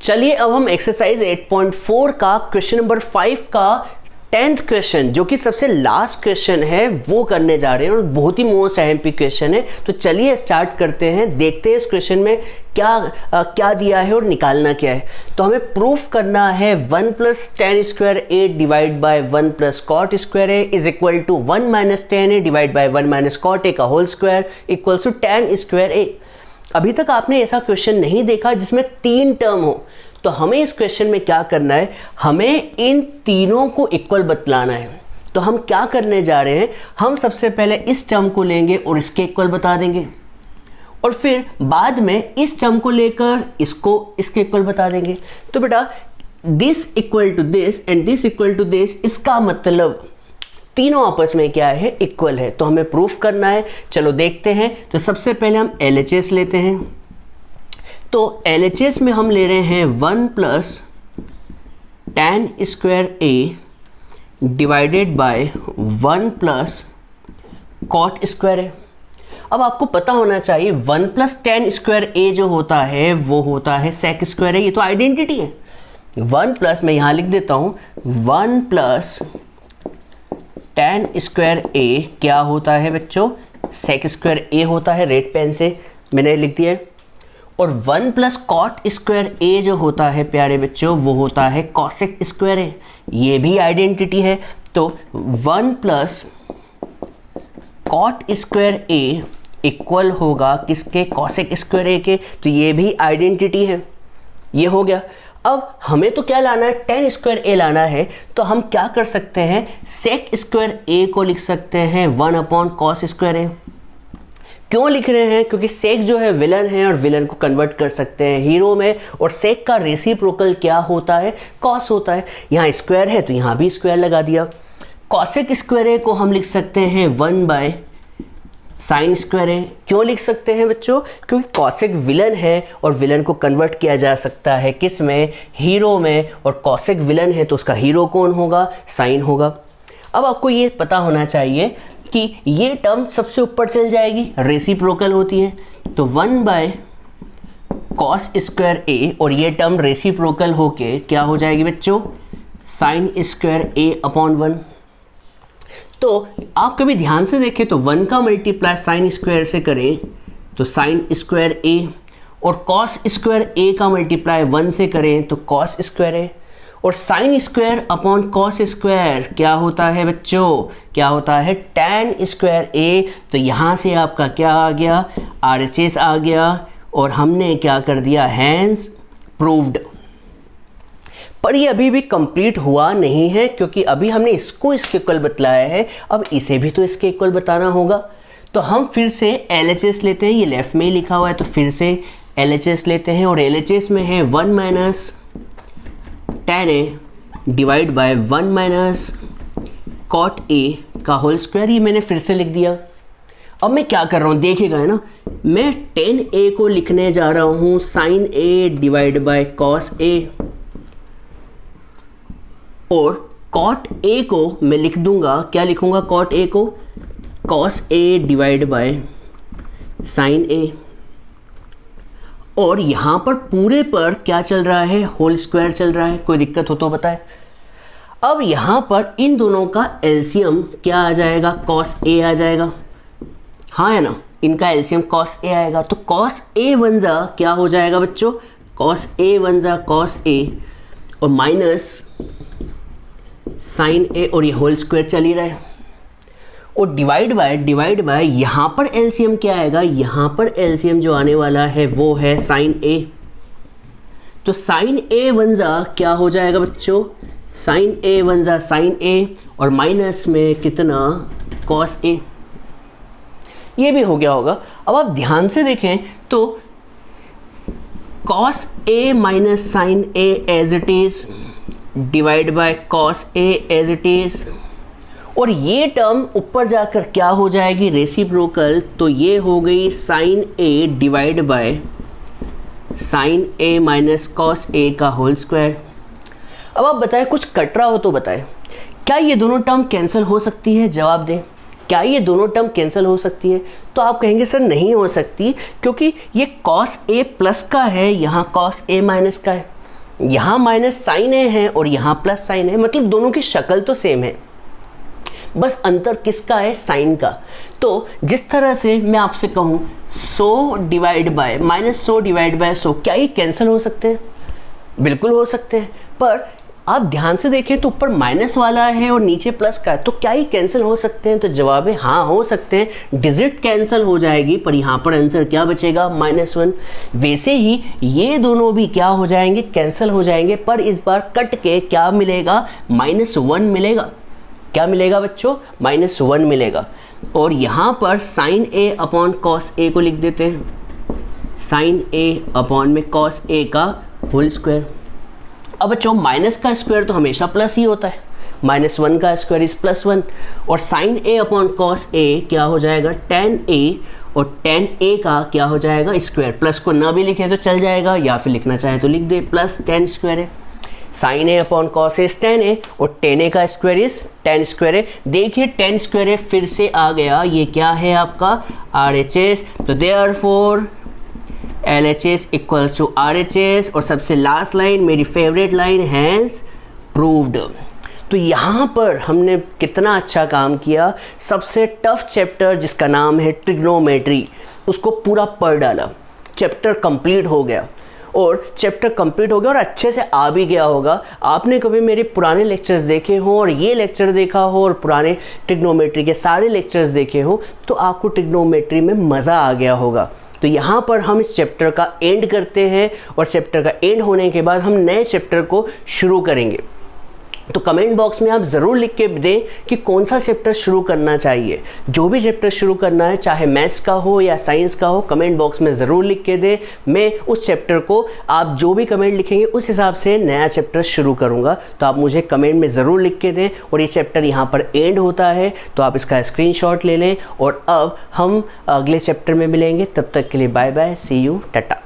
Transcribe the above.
चलिए अब हम एक्सरसाइज 8.4 का क्वेश्चन नंबर 5 का 10th क्वेश्चन, जो कि सबसे लास्ट क्वेश्चन है, वो करने जा रहे हैं और बहुत ही मोस्ट एमपी क्वेश्चन है। तो चलिए स्टार्ट करते हैं, देखते हैं इस क्वेश्चन में क्या दिया है और निकालना क्या है। तो हमें प्रूफ करना है 1 plus tan square A divide by 1 plus cot square A is equal to 1 minus tan A divide by 1 minus cot A का whole square equals to tan square A. अभी तक आपने ऐसा क्वेश्चन नहीं देखा जिसमें 3 टर्म हो, तो हमें इस क्वेश्चन में क्या करना है, हमें इन तीनों को इक्वल बतलाना है। तो हम क्या करने जा रहे हैं, हम सबसे पहले इस टर्म को लेंगे और इसके इक्वल बता देंगे, और फिर बाद में इस टर्म को लेकर इसको इसके इक्वल बता देंगे। तो बेटा this equal to this and this equal to this, इसका मतलब तीनों आपस में क्या है, इक्वल है। तो हमें प्रूफ करना है, चलो देखते हैं। तो सबसे पहले हम LHS लेते हैं। तो LHS में हम ले रहे हैं 1 plus tan square A divided by 1 plus cot square A. अब आपको पता होना चाहिए 1 प्लस टेन स्क्वायर ए जो होता है वो होता है सेक स्क्वायर ए, ये तो आइडेंटिटी है। 1 प्लस, मैं यहाँ लिख देता हूँ, 1 प्लस टेन स्क्वायर ए क्या होता है बच्चों, सेक स्क्वायर ए होता है, रेड पेन से मैंने लिख दिया है। और 1 प्लस कॉट स्क्वायर ए जो होता है प्यारे बच्चों, वो होता है कॉसेक स्क्वायर ए, ये भी आइडेंटिटी है। तो 1 प्लस कॉट स्क्वायर ए इक्वल होगा किसके, कॉसेक स्क्वायर ए के, तो ये भी आइडेंटिटी है, ये हो गया। अब हमें तो क्या लाना है, टेन स्क्वायर ए लाना है। तो हम क्या कर सकते हैं, सेक स्क्वायर ए को लिख सकते हैं 1 अपॉन कॉस स्क्वायर ए। क्यों लिख रहे हैं, क्योंकि सेक जो है विलन है और विलन को कन्वर्ट कर सकते हैं हीरो में, और सेक का रेसिप्रोकल क्या होता है, कॉस होता है। यहाँ स्क्वायर है तो यहाँ भी स्क्वायर लगा दिया। कॉसेक स्क्वायर ए को हम लिख सकते हैं 1 बाय साइन स्क्वायर ए। क्यों लिख सकते हैं बच्चों, क्योंकि कॉसेक विलन है और विलन को कन्वर्ट किया जा सकता है किस में, हीरो में, और कॉसेक विलन है तो उसका हीरो कौन होगा, साइन होगा। अब आपको ये पता होना चाहिए कि ये टर्म सबसे ऊपर चल जाएगी, रेसिप्रोकल होती है, तो 1 बाय कॉस स्क्वायर ए, और ये टर्म रेसिप्रोकल होके क्या हो जाएगी बच्चों, साइन स्क्वायर ए अपॉन 1। तो आप कभी ध्यान से देखें तो 1 का मल्टीप्लाई साइन स्क्वायर से करें तो साइन स्क्वायर ए, और कॉस स्क्वायर ए का मल्टीप्लाई 1 से करें तो कॉस स्क्वायर ए, और sine square upon cos square क्या होता है बच्चों, क्या होता है, टैन स्क्वायर ए। तो यहाँ से आपका क्या आ गया, RHS आ गया, और हमने क्या कर दिया, हैंस प्रूव्ड। पर ये अभी भी कंप्लीट हुआ नहीं है, क्योंकि अभी हमने इसको इसके इक्वल बतलाया है, अब इसे भी तो इसके इक्वल बताना होगा। तो हम फिर से LHS लेते हैं, ये लेफ्ट में ही लिखा हुआ है, तो फिर से LHS लेते हैं, और LHS में है 1 minus tan A divide by 1 minus cot A का होल स्क्वायर, ये मैंने फिर से लिख दिया। अब मैं क्या कर रहा हूँ देखिएगा, है ना, मैं 10a को लिखने जा रहा हूँ sine A divide by cos A, और कॉट ए को मैं लिख दूंगा, क्या लिखूंगा, कॉट ए को cos A divide by sine A, और यहाँ पर पूरे पर क्या चल रहा है, होल स्क्वायर चल रहा है। कोई दिक्कत हो तो बताए। अब यहाँ पर इन दोनों का एलसीएम क्या आ जाएगा, कॉस ए आ जाएगा, हाँ है ना, इनका एलसीएम कॉस ए आएगा। तो कॉस ए वन जा क्या हो जाएगा बच्चों, कॉस ए वन जा कॉस ए, और माइनस साइन ए, और ये होल स्क्वायर चल ही रहा है, और डिवाइड बाय यहाँ पर एलसीएम क्या आएगा, यहाँ पर एलसीएम जो आने वाला है वो है साइन ए। तो साइन ए वन जा क्या हो जाएगा बच्चों, साइन ए वन जा साइन ए, और माइनस में कितना, कॉस ए। ये भी हो गया होगा। अब आप ध्यान से देखें तो cos A minus sine A as it is divide by cos A as it is, और ये टर्म ऊपर जाकर क्या हो जाएगी, रेसिप्रोकल, तो ये हो गई sine A divide by sine A minus cos A का होल स्क्वायर। अब आप बताएं, कुछ कट रहा हो तो बताएं, क्या ये दोनों टर्म कैंसिल हो सकती है, जवाब दें। क्या ये दोनों टर्म कैंसिल हो सकती है? तो आप कहेंगे सर नहीं हो सकती, क्योंकि ये कॉस ए प्लस का है, यहाँ कॉस ए माइनस का है। यहाँ माइनस साइन ए है और यहाँ प्लस साइन है, मतलब दोनों की शक्ल तो सेम है, बस अंतर किसका है, साइन का। तो जिस तरह से मैं आपसे कहूँ 100 डिवाइड बाय -100 डिवाइड बाय 100, क्या ये कैंसिल हो सकते हैं? बिल्कुल हो सकते हैं, पर आप ध्यान से देखें तो ऊपर माइनस वाला है और नीचे प्लस का है, तो क्या ये कैंसिल हो सकते हैं? तो जवाब है हाँ, हो सकते हैं। डिजिट कैंसिल हो जाएगी, पर यहाँ पर आंसर क्या बचेगा, -1। वैसे ही ये दोनों भी क्या हो जाएंगे, कैंसिल हो जाएंगे, पर इस बार कट के क्या मिलेगा, -1 मिलेगा। क्या मिलेगा बच्चों, -1 मिलेगा। और यहाँ पर साइन ए अपॉन कॉस ए को लिख देते हैं, साइन ए अपॉन में कॉस ए का होल स्क्वायर। अब बच्चों माइनस का स्क्वायर तो हमेशा प्लस ही होता है, -1 का स्क्वायर इज +1, और साइन ए अपॉन कॉस ए क्या हो जाएगा, tan a, और tan a का क्या हो जाएगा, स्क्वायर। प्लस को ना भी लिखे तो चल जाएगा, या फिर लिखना चाहे तो लिख दे, प्लस tan स्क्वायर है। Sine A upon cos A tan a, और tan a का स्क्वायर इज tan स्क्वायर है। देखिए tan स्क्वायर है फिर से आ गया, ये क्या है आपका RHS, तो therefore LHS equals to RHS। और सबसे लास्ट लाइन मेरी फेवरेट लाइन, हैज़ प्रूव्ड। तो यहाँ पर हमने कितना अच्छा काम किया, सबसे टफ चैप्टर जिसका नाम है ट्रिग्नोमेट्री, उसको पूरा पढ़ डाला, चैप्टर कंप्लीट हो गया। और चैप्टर कंप्लीट हो गया और अच्छे से आ भी गया होगा। आपने कभी मेरे पुराने लेक्चर्स देखे हो और ये लेक्चर देखा हो और पुराने ट्रिग्नोमेट्री के सारे लेक्चर्स देखे हो, तो आपको ट्रिग्नोमेट्री में मज़ा आ गया होगा। तो यहाँ पर हम इस चैप्टर का एंड करते हैं, और चैप्टर का एंड होने के बाद हम नए चैप्टर को शुरू करेंगे। तो कमेंट बॉक्स में आप ज़रूर लिख के दें कि कौन सा चैप्टर शुरू करना चाहिए। जो भी चैप्टर शुरू करना है, चाहे मैथ्स का हो या साइंस का हो, कमेंट बॉक्स में ज़रूर लिख के दें। मैं उस चैप्टर को, आप जो भी कमेंट लिखेंगे उस हिसाब से नया चैप्टर शुरू करूँगा। तो आप मुझे कमेंट में ज़रूर लिख के दें। और ये चैप्टर यहाँ पर एंड होता है, तो आप इसका स्क्रीनशॉट ले लें। और अब हम अगले चैप्टर में मिलेंगे, तब तक के लिए bye bye, see you, Tata.